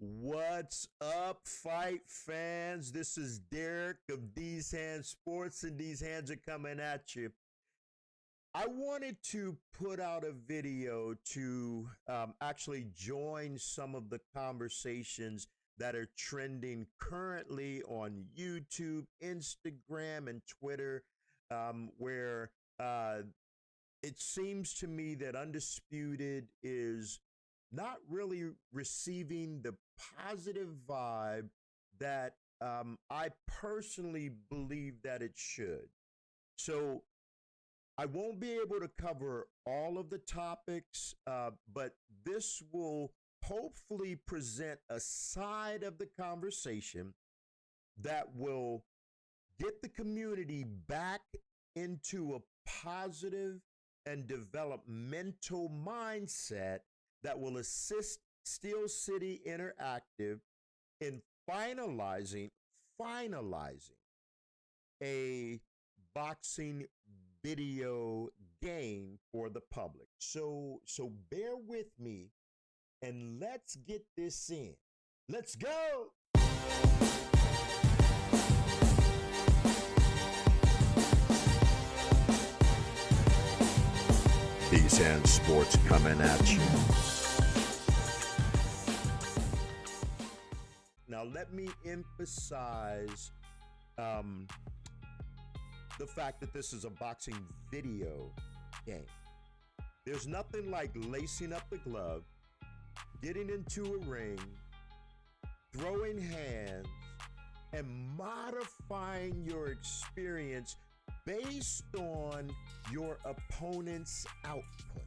What's up, fight fans? This is Derek of These Hands Sports, and These Hands are coming at you. I wanted to put out a video to actually join some of the conversations that are trending currently on YouTube, Instagram, and Twitter, where it seems to me that Undisputed is not really receiving the positive vibe that I personally believe that it should. So I won't be able to cover all of the topics, but this will hopefully present a side of the conversation that will get the community back into a positive and developmental mindset that will assist Steel City Interactive in finalizing a boxing video game for the public. So bear with me and let's get this in. Let's go. These Hands Sports coming at you. Now let me emphasize the fact that this is a boxing video game. There's nothing like lacing up the glove, getting into a ring, throwing hands, and modifying your experience based on your opponent's output.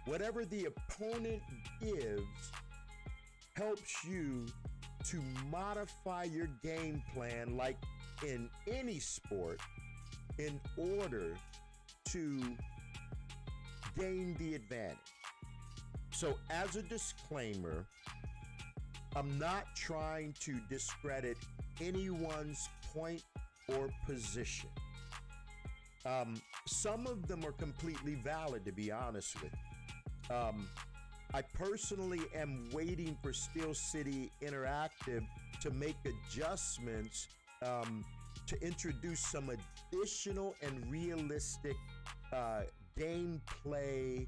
Whatever the opponent gives helps you to modify your game plan, like in any sport, in order to gain the advantage. So as a disclaimer, I'm not trying to discredit anyone's point or position. Some of them are completely valid, to be honest with you. I personally am waiting for Steel City Interactive to make adjustments to introduce some additional and realistic gameplay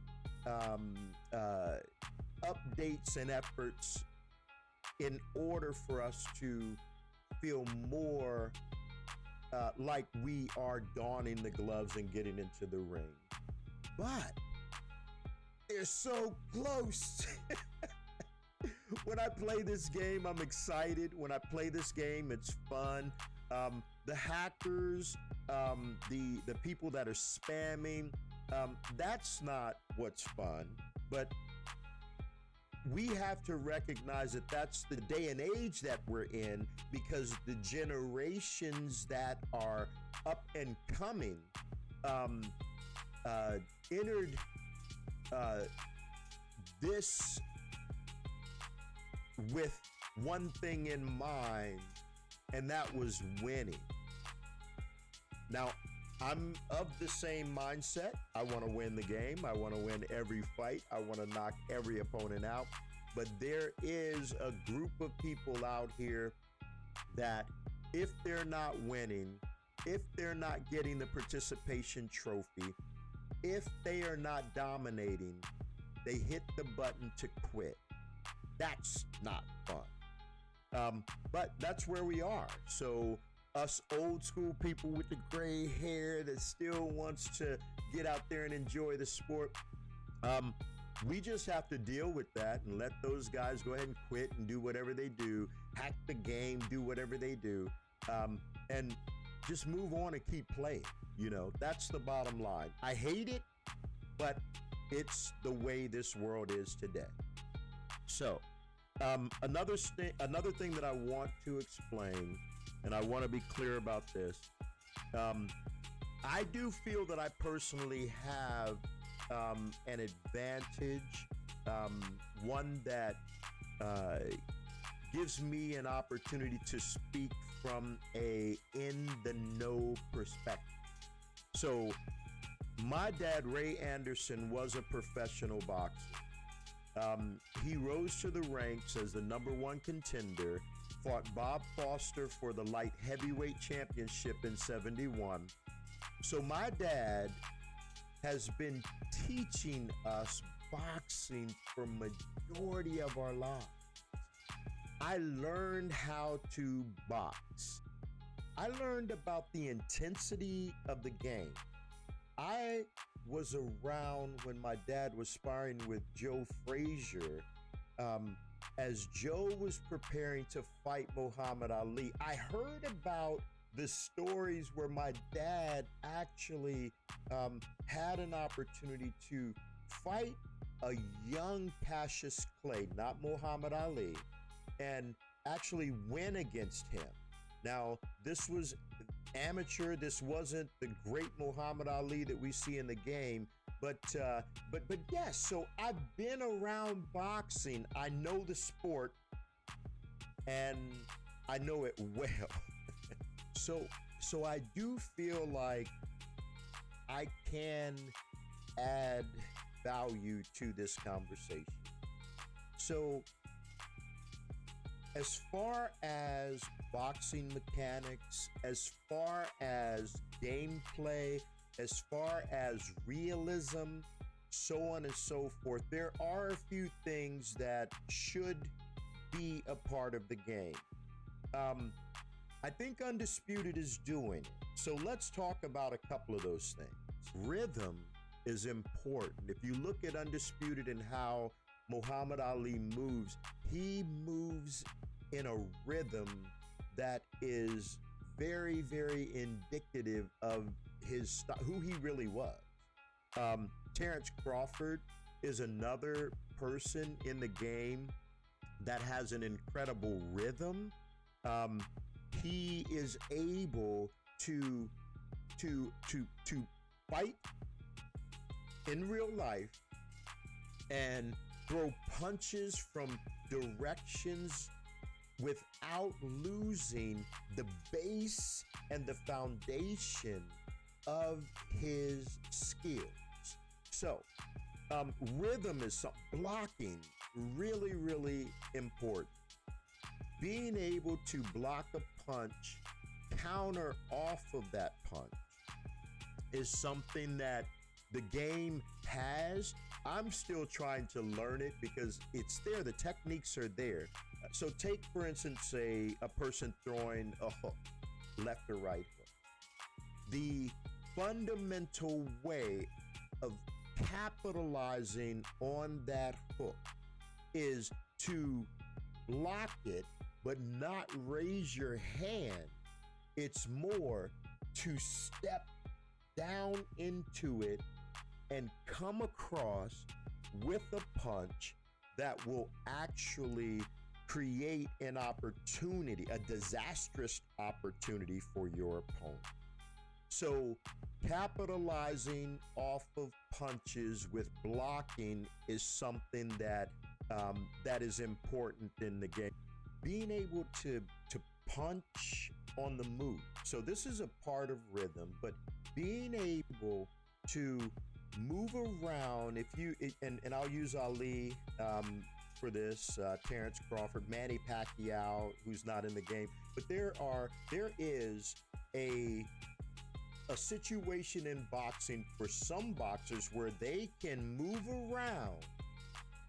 updates and efforts in order for us to feel more like we are donning the gloves and getting into the ring. But they're so close. When I play this game, I'm excited. When I play this game, it's fun. The hackers, the people that are spamming, that's not what's fun. But we have to recognize that that's the day and age that we're in, because the generations that are up and coming entered this with one thing in mind, and that was winning. Now, I'm of the same mindset. I want to win the game. I want to win every fight. I want to knock every opponent out. But there is a group of people out here that if they're not winning, if they're not getting the participation trophy, if they are not dominating, they hit the button to quit. That's not fun. But that's where we are. So us old school people with the gray hair that still wants to get out there and enjoy the sport, we just have to deal with that and let those guys go ahead and quit and do whatever they do, hack the game, do whatever they do, and just move on and keep playing. You know, that's the bottom line. I hate it, but it's the way this world is today. So another thing that I want to explain, and I want to be clear about this, I do feel that I personally have an advantage, one that gives me an opportunity to speak from a in-the-know perspective. So my dad, Ray Anderson, was a professional boxer. He rose to the ranks as the #1 contender, fought Bob Foster for the light heavyweight championship in '71. So my dad has been teaching us boxing for majority of our lives. I learned how to box. I learned about the intensity of the game. I was around when my dad was sparring with Joe Frazier. As Joe was preparing to fight Muhammad Ali, I heard about the stories where my dad actually had an opportunity to fight a young Cassius Clay, not Muhammad Ali, and actually win against him. Now, this was amateur. This wasn't the great Muhammad Ali that we see in the game, but yes. So I've been around boxing. I know the sport, and I know it well. So I do feel like I can add value to this conversation. So as far as boxing mechanics, as far as gameplay, as far as realism, so on and so forth, there are a few things that should be a part of the game. I think Undisputed is doing it. So let's talk about a couple of those things. Rhythm is important. If you look at Undisputed and how Muhammad Ali moves, he moves in a rhythm that is very, very indicative of his who he really was. Terrence Crawford is another person in the game that has an incredible rhythm. He is able to fight in real life and throw punches from directions without losing the base and the foundation of his skills. So, rhythm is something, blocking, really, really important. Being able to block a punch, counter off of that punch, is something that the game has. I'm still trying to learn it because it's there. The techniques are there. So take, for instance, a person throwing a hook, left or right hook. The fundamental way of capitalizing on that hook is to block it, but not raise your hand. It's more to step down into it and come across with a punch that will actually create an opportunity, a disastrous opportunity for your opponent. So capitalizing off of punches with blocking is something that that is important in the game. Being able to punch on the move. So this is a part of rhythm, but being able to move around, and I'll use Ali for this, Terrence Crawford, Manny Pacquiao, who's not in the game, but there is a situation in boxing for some boxers where they can move around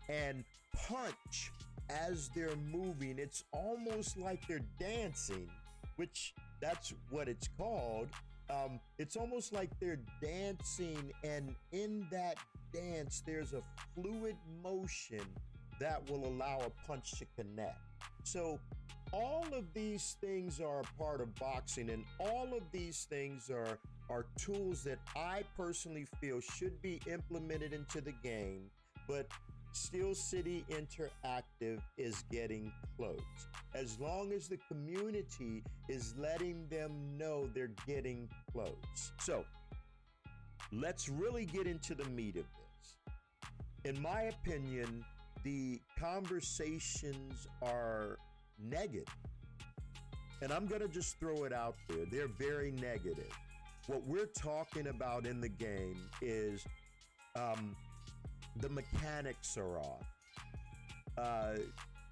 and punch as they're moving. It's almost like they're dancing, which that's what it's called. It's almost like they're dancing, and in that dance, there's a fluid motion that will allow a punch to connect. So all of these things are a part of boxing, and all of these things are tools that I personally feel should be implemented into the game, but Steel City Interactive is getting close. As long as the community is letting them know they're getting close. So let's really get into the meat of this. In my opinion, the conversations are negative. And I'm going to just throw it out there. They're very negative. What we're talking about in the game is the mechanics are off.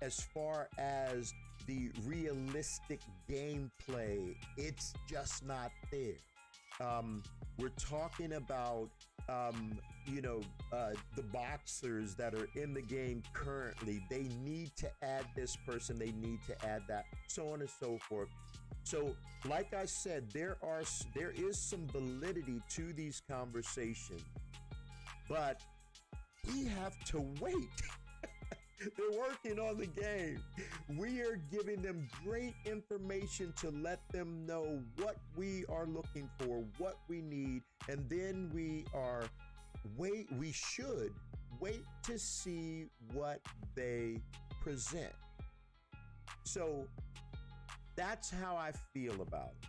as far as the realistic gameplay, it's just not there. We're talking about, the boxers that are in the game currently. They need to add this person, they need to add that, so on and so forth. So, like I said, there is some validity to these conversations, but we have to wait. They're working on the game. We are giving them great information to let them know what we are looking for, what we need, and then we should wait to see what they present. So that's how I feel about it.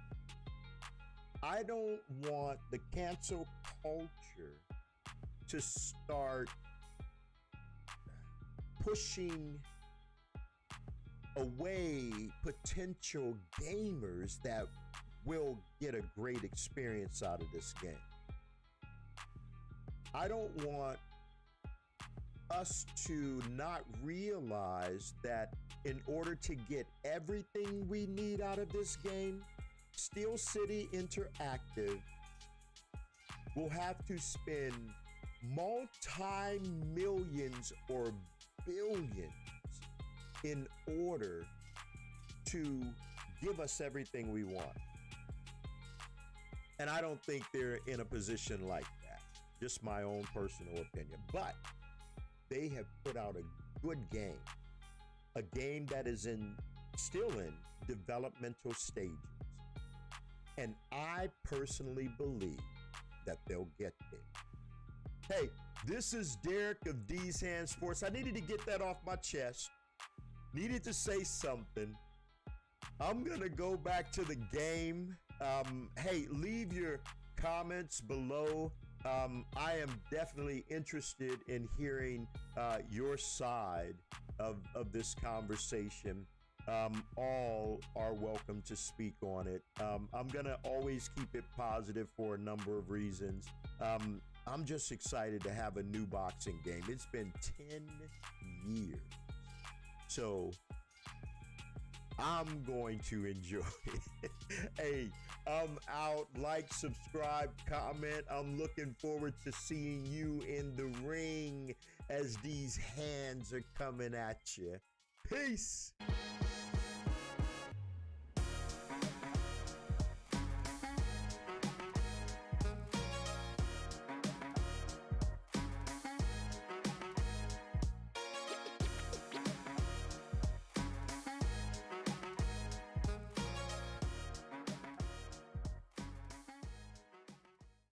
I don't want the cancel culture to start pushing away potential gamers that will get a great experience out of this game. I don't want us to not realize that in order to get everything we need out of this game, Steel City Interactive will have to spend multi-millions or billions in order to give us everything we want. And I don't think they're in a position like that. Just my own personal opinion. But they have put out a good game. A game that is still in developmental stages. And I personally believe that they'll get there. Hey, this is Derek of D's Hand Sports. I needed to get that off my chest. Needed to say something. I'm going to go back to the game. Hey, leave your comments below. I am definitely interested in hearing your side of this conversation. All are welcome to speak on it. I'm going to always keep it positive for a number of reasons. I'm just excited to have a new boxing game. It's been 10 years. So I'm going to enjoy it. Hey, I'm out. Like, subscribe, comment. I'm looking forward to seeing you in the ring as these hands are coming at you. Peace.